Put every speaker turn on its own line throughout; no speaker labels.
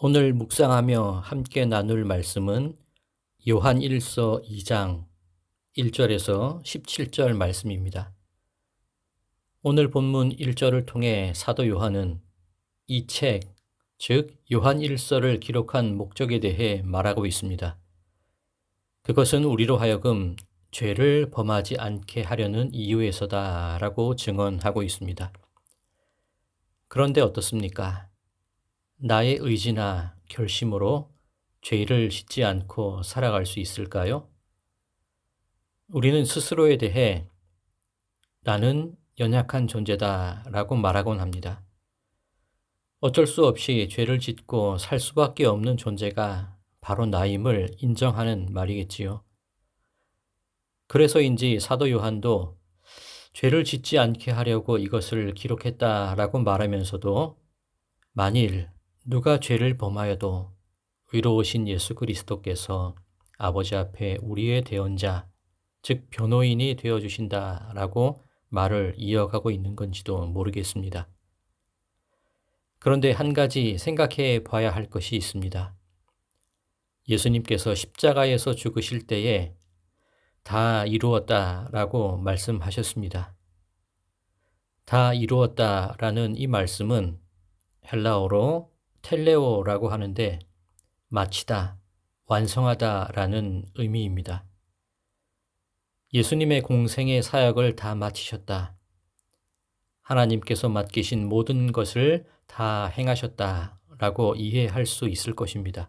오늘 묵상하며 함께 나눌 말씀은 요한 1서 2장 1절에서 17절 말씀입니다. 오늘 본문 1절을 통해 사도 요한은 이 책, 즉 요한 1서를 기록한 목적에 대해 말하고 있습니다. 그것은 우리로 하여금 죄를 범하지 않게 하려는 이유에서다라고 증언하고 있습니다. 그런데 어떻습니까? 나의 의지나 결심으로 죄를 짓지 않고 살아갈 수 있을까요? 우리는 스스로에 대해 나는 연약한 존재다 라고 말하곤 합니다. 어쩔 수 없이 죄를 짓고 살 수밖에 없는 존재가 바로 나임을 인정하는 말이겠지요. 그래서인지 사도 요한도 죄를 짓지 않게 하려고 이것을 기록했다라고 말하면서도 만일 누가 죄를 범하여도 의로우신 예수 그리스도께서 아버지 앞에 우리의 대언자, 즉 변호인이 되어주신다라고 말을 이어가고 있는 건지도 모르겠습니다. 그런데 한 가지 생각해 봐야 할 것이 있습니다. 예수님께서 십자가에서 죽으실 때에 다 이루었다라고 말씀하셨습니다. 다 이루었다라는 이 말씀은 헬라어로 텔레오라고 하는데 마치다, 완성하다라는 의미입니다. 예수님의 공생의 사역을 다 마치셨다. 하나님께서 맡기신 모든 것을 다 행하셨다라고 이해할 수 있을 것입니다.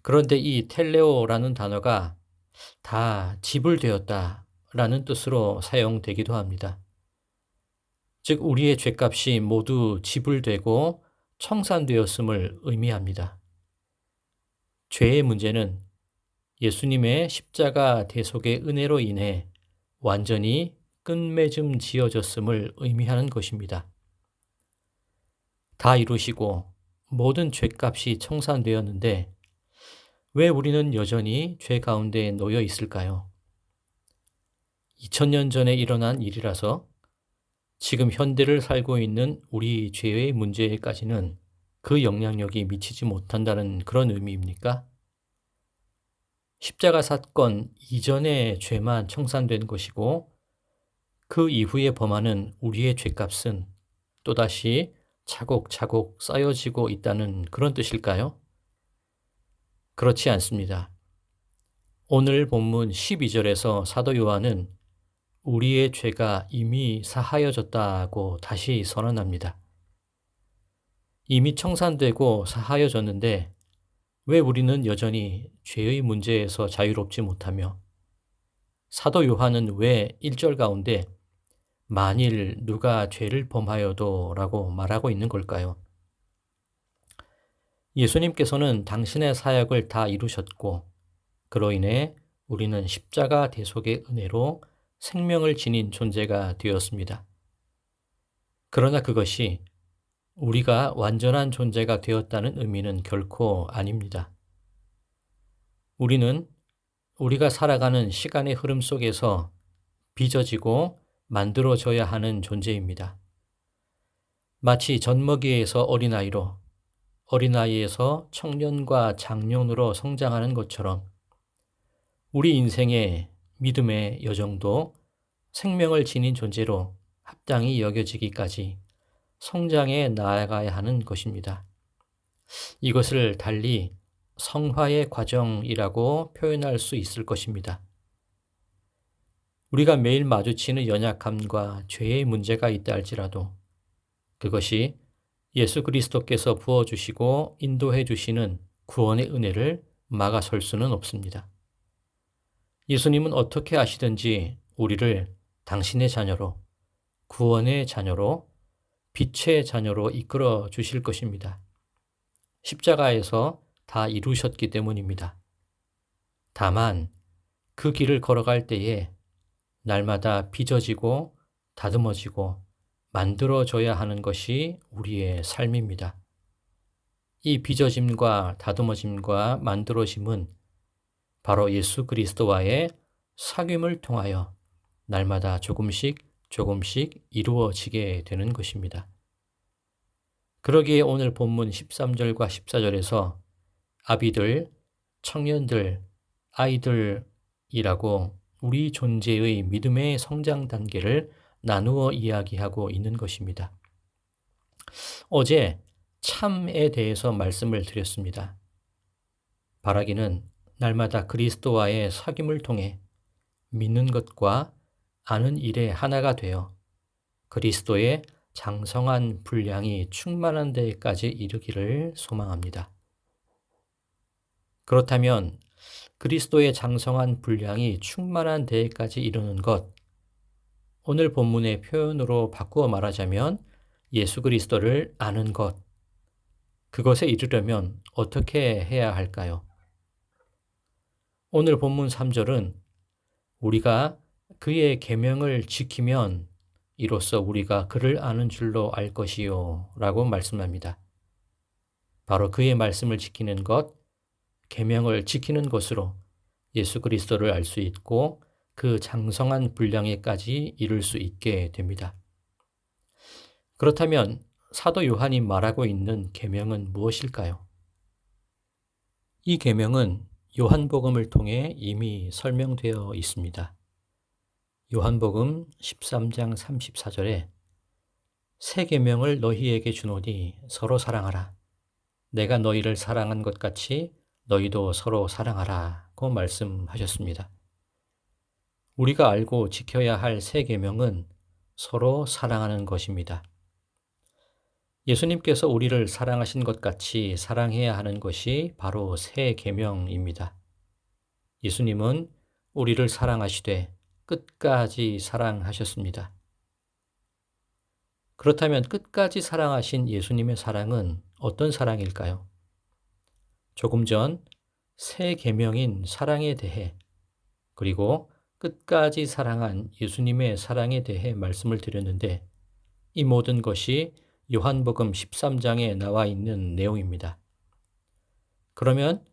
그런데 이 텔레오라는 단어가 다 지불되었다라는 뜻으로 사용되기도 합니다. 즉 우리의 죄값이 모두 지불되고 청산되었음을 의미합니다. 죄의 문제는 예수님의 십자가 대속의 은혜로 인해 완전히 끝맺음 지어졌음을 의미하는 것입니다. 다 이루시고 모든 죄값이 청산되었는데 왜 우리는 여전히 죄 가운데 놓여 있을까요? 2000년 전에 일어난 일이라서 지금 현대를 살고 있는 우리 죄의 문제까지는 그 영향력이 미치지 못한다는 그런 의미입니까? 십자가 사건 이전의 죄만 청산된 것이고 그 이후에 범하는 우리의 죄값은 또다시 차곡차곡 쌓여지고 있다는 그런 뜻일까요? 그렇지 않습니다. 오늘 본문 12절에서 사도 요한은 우리의 죄가 이미 사하여졌다고 다시 선언합니다. 이미 청산되고 사하여졌는데 왜 우리는 여전히 죄의 문제에서 자유롭지 못하며 사도 요한은 왜 1절 가운데 만일 누가 죄를 범하여도 라고 말하고 있는 걸까요? 예수님께서는 당신의 사역을 다 이루셨고 그로 인해 우리는 십자가 대속의 은혜로 생명을 지닌 존재가 되었습니다. 그러나 그것이 우리가 완전한 존재가 되었다는 의미는 결코 아닙니다. 우리는 우리가 살아가는 시간의 흐름 속에서 빚어지고 만들어져야 하는 존재입니다. 마치 젖먹이에서 어린아이로, 어린아이에서 청년과 장년으로 성장하는 것처럼 우리 인생의 믿음의 여정도 생명을 지닌 존재로 합당히 여겨지기까지 성장해 나아가야 하는 것입니다. 이것을 달리 성화의 과정이라고 표현할 수 있을 것입니다. 우리가 매일 마주치는 연약함과 죄의 문제가 있다 할지라도 그것이 예수 그리스도께서 부어주시고 인도해 주시는 구원의 은혜를 막아설 수는 없습니다. 예수님은 어떻게 하시든지 우리를 당신의 자녀로, 구원의 자녀로, 빛의 자녀로 이끌어 주실 것입니다. 십자가에서 다 이루셨기 때문입니다. 다만 그 길을 걸어갈 때에 날마다 빚어지고 다듬어지고 만들어져야 하는 것이 우리의 삶입니다. 이 빚어짐과 다듬어짐과 만들어짐은 바로 예수 그리스도와의 사귐을 통하여 날마다 조금씩 이루어지게 되는 것입니다. 그러기에 오늘 본문 13절과 14절에서 아비들, 청년들, 아이들이라고 우리 존재의 믿음의 성장 단계를 나누어 이야기하고 있는 것입니다. 어제 참에 대해서 말씀을 드렸습니다. 바라기는 날마다 그리스도와의 사귐을 통해 믿는 것과 아는 일에 하나가 되어 그리스도의 장성한 분량이 충만한 데까지 이르기를 소망합니다. 그렇다면 그리스도의 장성한 분량이 충만한 데까지 이르는 것, 오늘 본문의 표현으로 바꾸어 말하자면 예수 그리스도를 아는 것, 그것에 이르려면 어떻게 해야 할까요? 오늘 본문 3절은 우리가 그의 계명을 지키면 이로써 우리가 그를 아는 줄로 알 것이요 라고 말씀합니다. 바로 그의 말씀을 지키는 것, 계명을 지키는 것으로 예수 그리스도를 알 수 있고 그 장성한 분량에까지 이룰 수 있게 됩니다. 그렇다면 사도 요한이 말하고 있는 계명은 무엇일까요? 이 계명은 요한복음을 통해 이미 설명되어 있습니다. 요한복음 13장 34절에 새 계명을 너희에게 주노니 서로 사랑하라. 내가 너희를 사랑한 것 같이 너희도 서로 사랑하라고 말씀하셨습니다. 우리가 알고 지켜야 할 새 계명은 서로 사랑하는 것입니다. 예수님께서 우리를 사랑하신 것 같이 사랑해야 하는 것이 바로 새 계명입니다. 예수님은 우리를 사랑하시되 끝까지 사랑하셨습니다. 그렇다면 끝까지 사랑하신 예수님의 사랑은 어떤 사랑일까요? 조금 전 새 계명인 사랑에 대해 그리고 끝까지 사랑한 예수님의 사랑에 대해 말씀을 드렸는데 이 모든 것이 요한복음 13장에 나와 있는 내용입니다. 그러면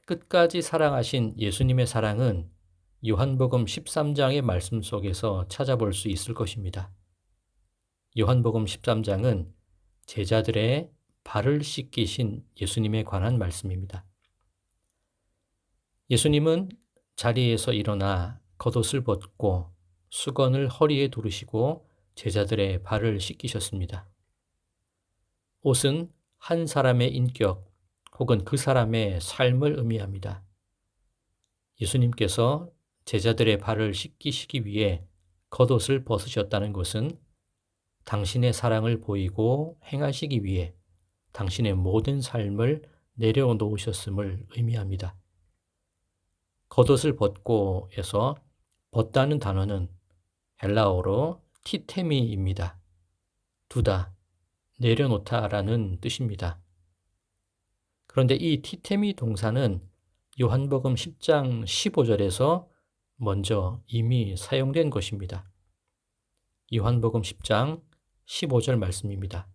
끝까지 사랑하신 예수님의 사랑은 요한복음 13장의 말씀 속에서 찾아볼 수 있을 것입니다. 요한복음 13장은 제자들의 발을 씻기신 예수님에 관한 말씀입니다. 예수님은 자리에서 일어나 겉옷을 벗고 수건을 허리에 두르시고 제자들의 발을 씻기셨습니다. 옷은 한 사람의 인격 혹은 그 사람의 삶을 의미합니다. 예수님께서 제자들의 발을 씻기시기 위해 겉옷을 벗으셨다는 것은 당신의 사랑을 보이고 행하시기 위해 당신의 모든 삶을 내려놓으셨음을 의미합니다. 겉옷을 벗고에서 벗다는 단어는 헬라어로 티테미입니다. 두다, 내려놓다라는 뜻입니다. 그런데 이 티테미 동사는 요한복음 10장 15절에서 먼저 이미 사용된 것입니다. 요한복음 10장 15절 말씀입니다.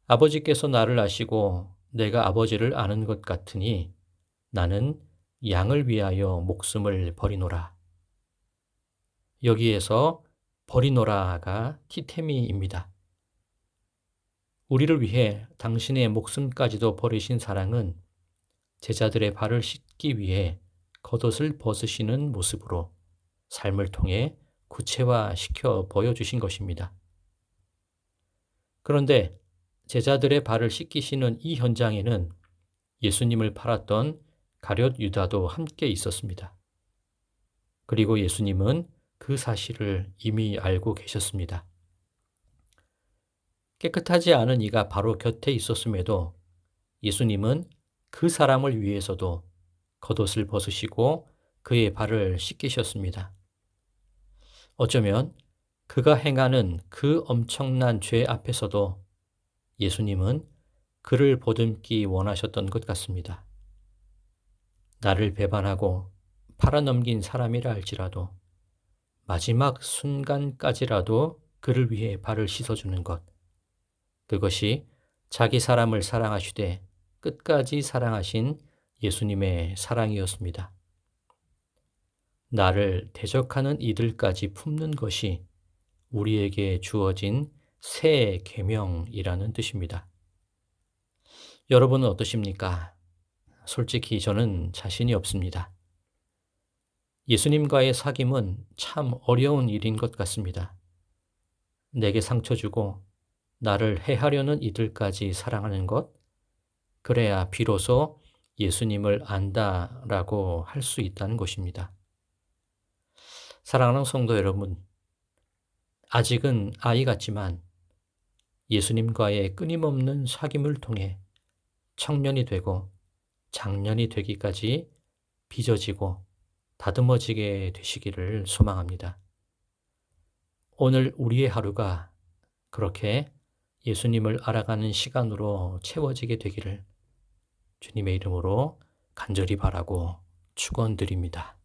아버지께서 나를 아시고 내가 아버지를 아는 것 같으니 나는 양을 위하여 목숨을 버리노라. 여기에서 버리노라가 티테미입니다. 우리를 위해 당신의 목숨까지도 버리신 사랑은 제자들의 발을 씻기 위해 겉옷을 벗으시는 모습으로 삶을 통해 구체화시켜 보여주신 것입니다. 그런데 제자들의 발을 씻기시는 이 현장에는 예수님을 팔았던 가룟 유다도 함께 있었습니다. 그리고 예수님은 그 사실을 이미 알고 계셨습니다. 깨끗하지 않은 이가 바로 곁에 있었음에도 예수님은 그 사람을 위해서도 겉옷을 벗으시고 그의 발을 씻기셨습니다. 어쩌면 그가 행하는 그 엄청난 죄 앞에서도 예수님은 그를 보듬기 원하셨던 것 같습니다. 나를 배반하고 팔아넘긴 사람이라 할지라도 마지막 순간까지라도 그를 위해 발을 씻어주는 것, 그것이 자기 사람을 사랑하시되 끝까지 사랑하신 예수님의 사랑이었습니다. 나를 대적하는 이들까지 품는 것이 우리에게 주어진 새 계명이라는 뜻입니다. 여러분은 어떠십니까? 솔직히 저는 자신이 없습니다. 예수님과의 사귐은 참 어려운 일인 것 같습니다. 내게 상처 주고 나를 해하려는 이들까지 사랑하는 것, 그래야 비로소 예수님을 안다라고 할 수 있다는 것입니다. 사랑하는 성도 여러분, 아직은 아이 같지만 예수님과의 끊임없는 사귐을 통해 청년이 되고 장년이 되기까지 빚어지고 다듬어지게 되시기를 소망합니다. 오늘 우리의 하루가 그렇게 예수님을 알아가는 시간으로 채워지게 되기를 주님의 이름으로 간절히 바라고 축원드립니다.